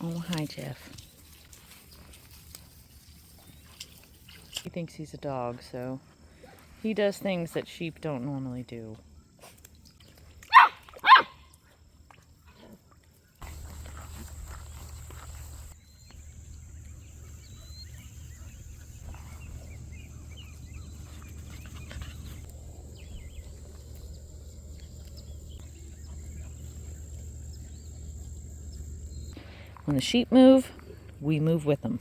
Oh, hi, Jeff. He thinks he's a dog, so he does things that sheep don't normally do. When the sheep move, we move with them.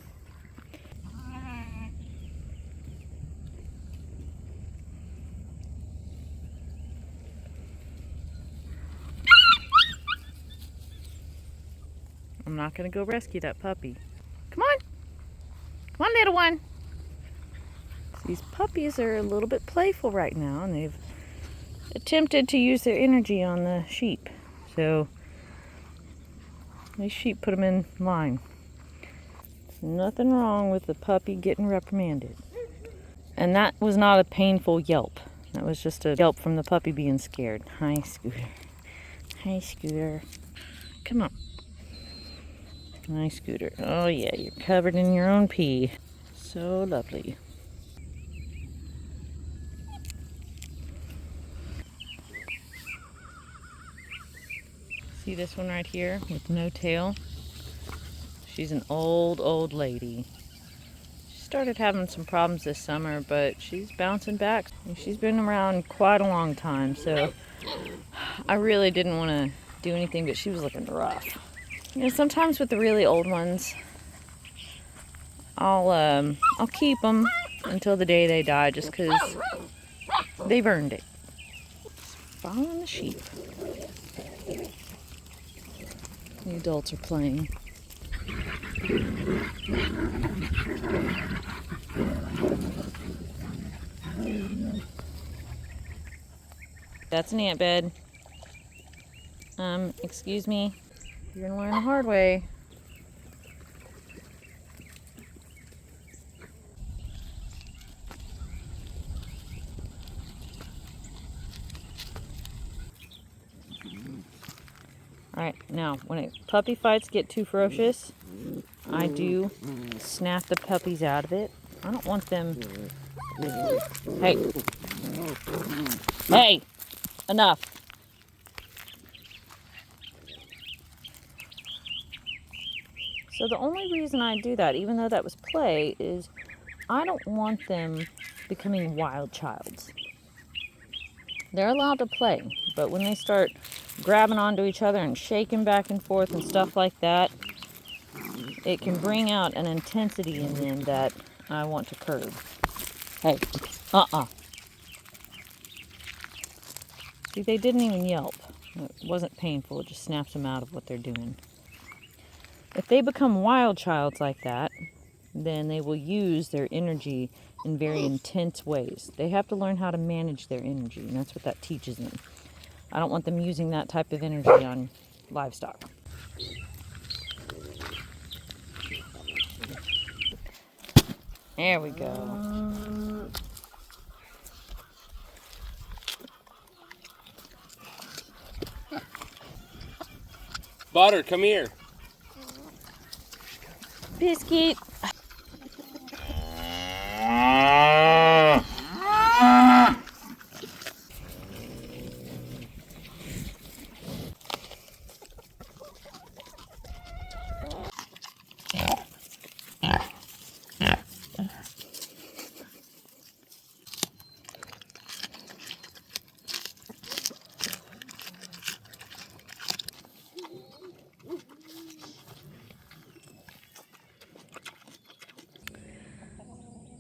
I'm not going to go rescue that puppy. Come on. Come on, little one. These puppies are a little bit playful right now, and they've attempted to use their energy on the sheep. So these sheep put them in line. Nothing wrong with the puppy getting reprimanded. And that was not a painful yelp. That was just a yelp from the puppy being scared. Hi, Scooter. Hi, Scooter. Come on. Hi, Scooter. Oh, yeah, you're covered in your own pee. So lovely. See this one right here with no tail? She's an old lady. She started having some problems this summer, but she's bouncing back. She's been around quite a long time, so I really didn't want to do anything, but she was looking rough. You know, sometimes with the really old ones, I'll keep them until the day they die, just because they've earned it. Following the sheep. The adults are playing. That's an ant bed. Excuse me. You're gonna learn the hard way. Alright, now, when puppy fights get too ferocious, I do snap the puppies out of it. I don't want them... Hey! Hey! Enough! So the only reason I do that, even though that was play, is I don't want them becoming wild childs. They're allowed to play, but when they start grabbing onto each other and shaking back and forth and stuff like that, it can bring out an intensity in them that I want to curb. Hey, See, they didn't even yelp. It wasn't painful, it just snaps them out of what they're doing. If they become wild childs like that, then they will use their energy in very intense ways. They have to learn how to manage their energy, and that's what that teaches them. I don't want them using that type of energy on livestock. There we go. Butter, come here. Biscuit.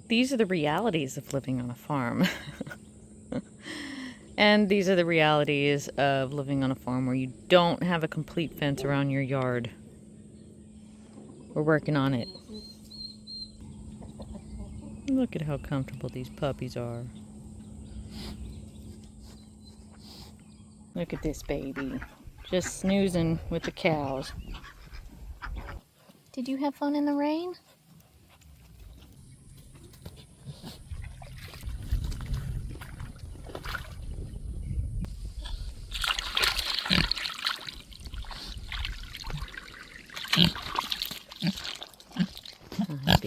These are the realities of living on a farm. And these are the realities of living on a farm where you don't have a complete fence around your yard. We're working on it. Look at how comfortable these puppies are. Look at this baby. Just snoozing with the cows. Did you have fun in the rain?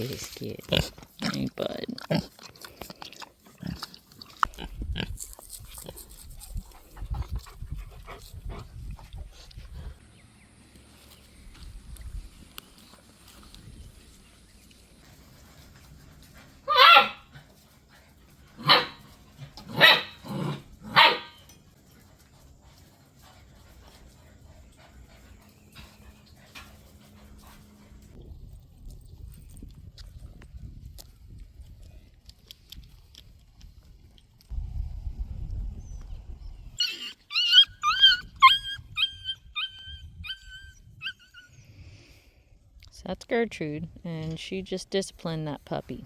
biscuit. Hey, bud. So that's Gertrude, and she just disciplined that puppy.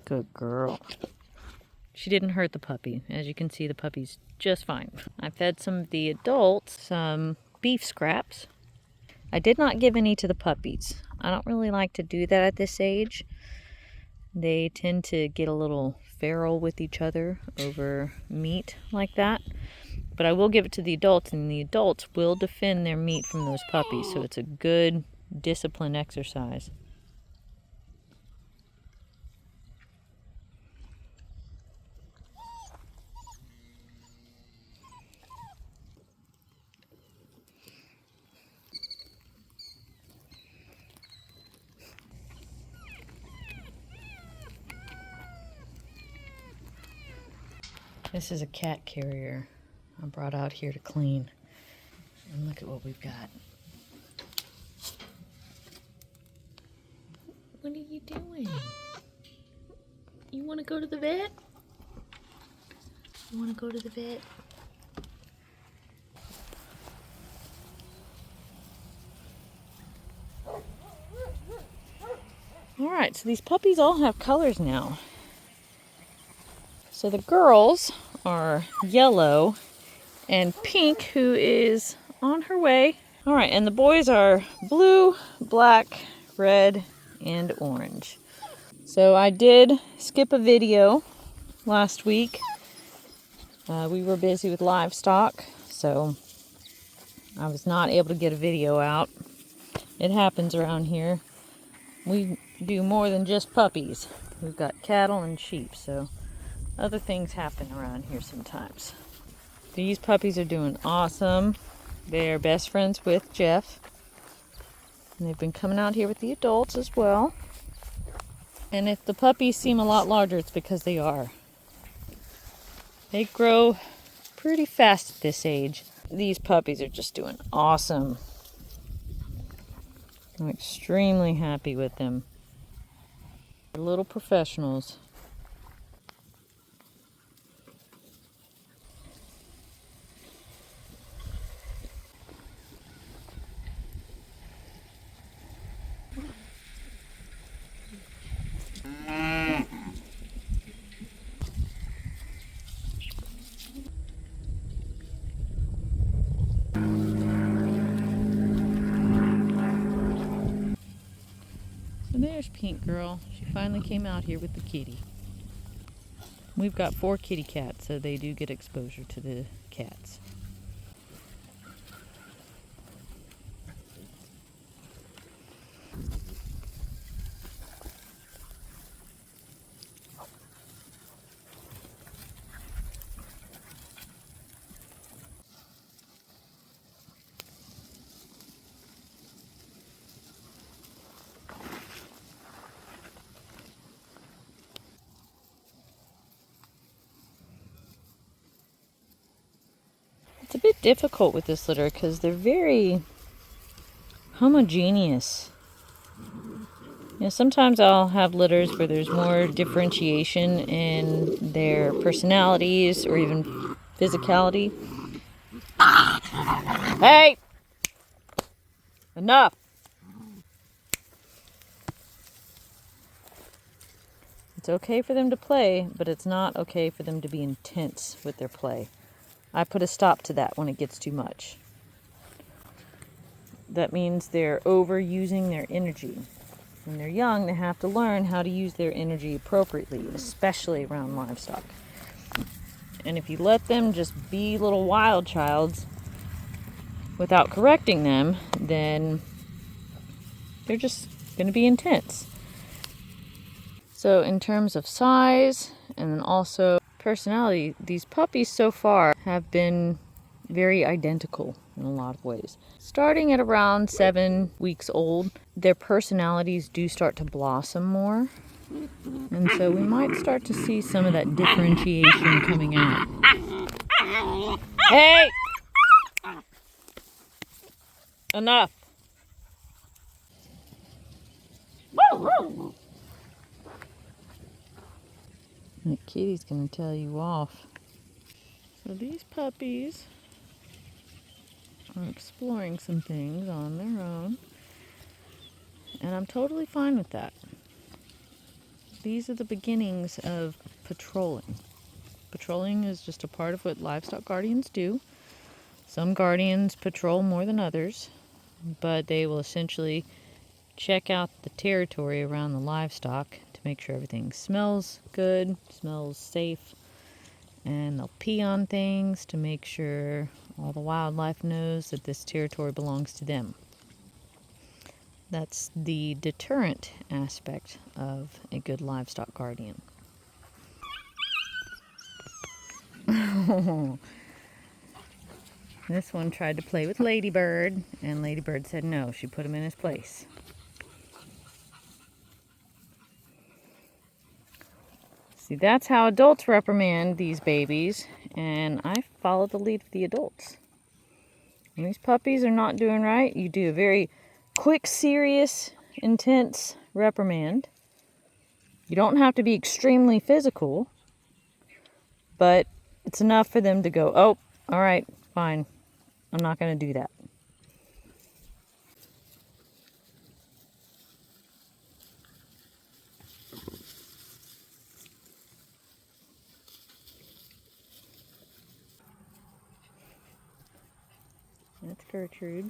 Good girl. She didn't hurt the puppy. As you can see, the puppy's just fine. I fed some of the adults some beef scraps. I did not give any to the puppies. I don't really like to do that at this age. They tend to get a little feral with each other over meat like that. But I will give it to the adults, and the adults will defend their meat from those puppies. So it's a good discipline exercise. This is a cat carrier I brought out here to clean. And look at what we've got. What are you doing? You want to go to the vet? You want to go to the vet? Alright, so these puppies all have colors now. So the girls are yellow and Pink, who is on her way. Alright, and the boys are blue, black, red, and orange. So I did skip a video last week. We were busy with livestock, so I was not able to get a video out. It happens around here. We do more than just puppies. We've got cattle and sheep, so other things happen around here sometimes. These puppies are doing awesome. They're best friends with Jeff. And they've been coming out here with the adults as well. And if the puppies seem a lot larger, it's because they are. They grow pretty fast at this age. These puppies are just doing awesome. I'm extremely happy with them. They're little professionals. There's Pink Girl. She finally came out here with the kitty. We've got 4 kitty cats, so they do get exposure to the cats. It's a bit difficult with this litter because they're very homogeneous. You know, sometimes I'll have litters where there's more differentiation in their personalities or even physicality. Hey! Enough! It's okay for them to play, but it's not okay for them to be intense with their play. I put a stop to that when it gets too much. That means they're overusing their energy. When they're young, they have to learn how to use their energy appropriately, especially around livestock. And if you let them just be little wild childs without correcting them, then they're just going to be intense. So in terms of size and then also personality, these puppies so far have been very identical in a lot of ways. Starting at around 7 weeks old, their personalities do start to blossom more. And so we might start to see some of that differentiation coming out. Hey! Enough! That kitty's gonna tell you off. So these puppies are exploring some things on their own, and I'm totally fine with that. These are the beginnings of patrolling. Patrolling is just a part of what livestock guardians do. Some guardians patrol more than others, but they will essentially check out the territory around the livestock to make sure everything smells good, smells safe, and they'll pee on things to make sure all the wildlife knows that this territory belongs to them. That's the deterrent aspect of a good livestock guardian. This one tried to play with Ladybird, and Ladybird said no. She put him in his place. See, that's how adults reprimand these babies, and I follow the lead of the adults. When these puppies are not doing right, you do a very quick, serious, intense reprimand. You don't have to be extremely physical, but it's enough for them to go, oh, all right, fine. I'm not going to do that. That's Gertrude.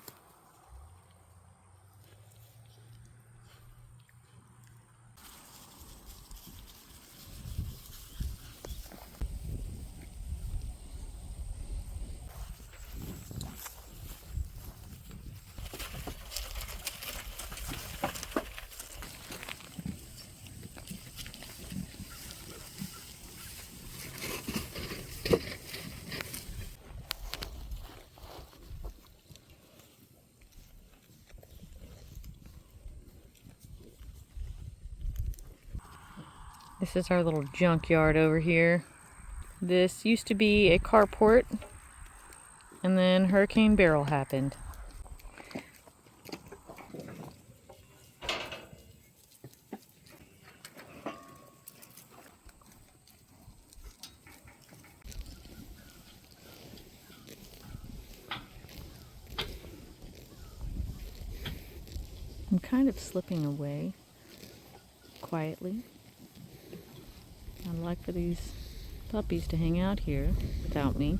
This is our little junkyard over here. This used to be a carport, and then Hurricane Beryl happened. I'm kind of slipping away quietly. I'd like for these puppies to hang out here without me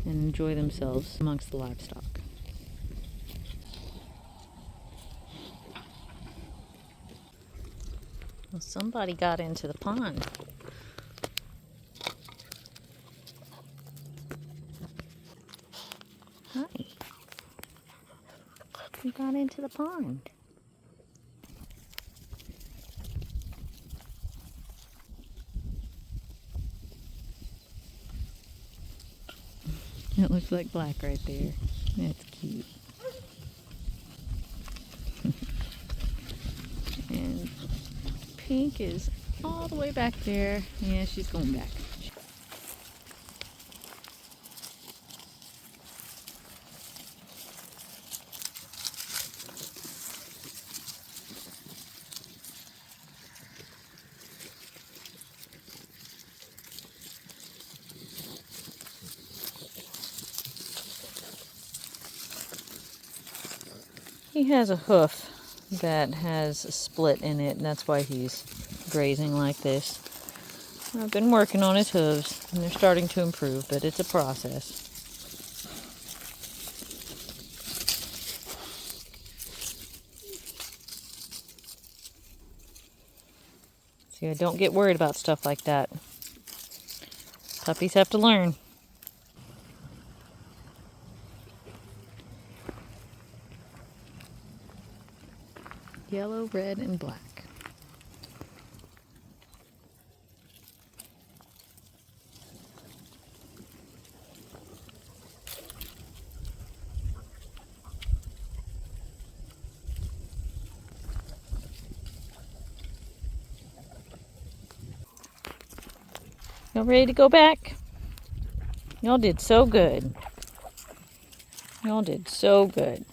and enjoy themselves amongst the livestock. Well, somebody got into the pond. Hi. You got into the pond. It looks like black right there. That's cute. And Pink is all the way back there. Yeah, she's going back. He has a hoof that has a split in it, and that's why he's grazing like this. I've been working on his hooves, and they're starting to improve, but it's a process. See, I don't get worried about stuff like that. Puppies have to learn. Yellow, red, and black. Y'all ready to go back? Y'all did so good. Y'all did so good.